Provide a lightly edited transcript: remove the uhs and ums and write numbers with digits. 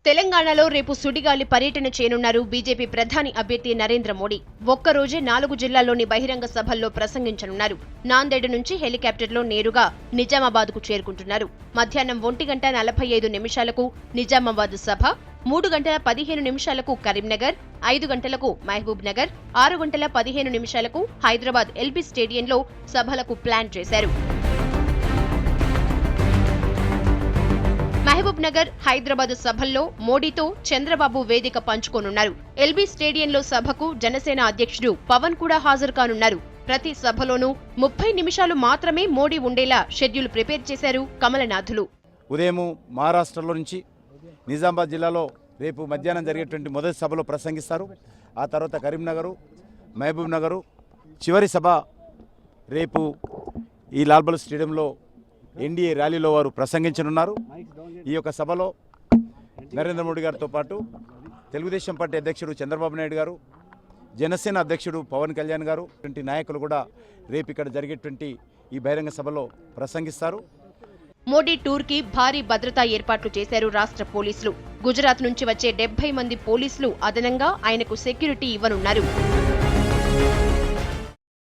తెలంగాణలో రేపు సుడిగాలి పర్యటన చేయనున్నారు బీజేపీ ప్రధాని అభ్యర్థి నరేంద్ర మోడీ. ఒక్కరోజే 4 జిల్లాల్లోని బహిరంగ సభల్లో ప్రసంగించనున్నారు. నాందేడ్ నుంచి హెలికాప్టర్లో నేరుగా నిజామాబాద్కు చేరుకుంటున్నారు. మధ్యాహ్నం 1:45 నిజామాబాద్ సభ, 3:15 కరీంనగర్, 5 మహబూబ్ నగర్, 6:15 హైదరాబాద్ ఎల్బీ స్టేడియంలో సభలకు ప్లాన్ చేశారు. మహబూబ్ నగర్, హైదరాబాద్ సభల్లో మోడీతో చంద్రబాబు వేదిక పంచుకోనున్నారు. ఎల్బీ స్టేడియంలో సభకు జనసేన అధ్యక్షుడు పవన్ కూడా హాజరు కానున్నారు. ప్రతి సభలోనూ 30 నిమిషాలు మాత్రమే మోడీ ఉండేలా షెడ్యూల్ ప్రిపేర్ చేశారు కమలనాథులు. ఉదయం మహారాష్ట్రలో నుంచి నిజామాబాద్ జిల్లాలో రేపు మధ్యాహ్నం జరిగేటువంటి మొదటి సభలో ప్రసంగిస్తారు. ఆ తర్వాత కరీంనగర్, మహబూబ్ నగర్, చివరి సభ రేపు ఈ లాల్బల్ స్టేడియంలో ఎన్డీఏ ర్యాలీలో వారు ప్రసంగించనున్నారు. ఈ యొక్క సభలో నరేంద్ర మోడీ గారితో పాటు తెలుగుదేశం పార్టీ అధ్యక్షుడు చంద్రబాబు నాయుడు గారు, జనసేన అధ్యక్షుడు పవన్ కళ్యాణ్ గారు వంటి నాయకులు కూడా రేపు ఇక్కడ జరిగేటువంటి ఈ బహిరంగ సభలో ప్రసంగిస్తారు. మోడీ టూర్ కి భారీ భద్రతా ఏర్పాట్లు చేశారు రాష్ట్ర పోలీసులు. గుజరాత్ నుంచి వచ్చే 70 మంది పోలీసులు అదనంగా ఆయనకు సెక్యూరిటీ ఇవ్వనున్నారు.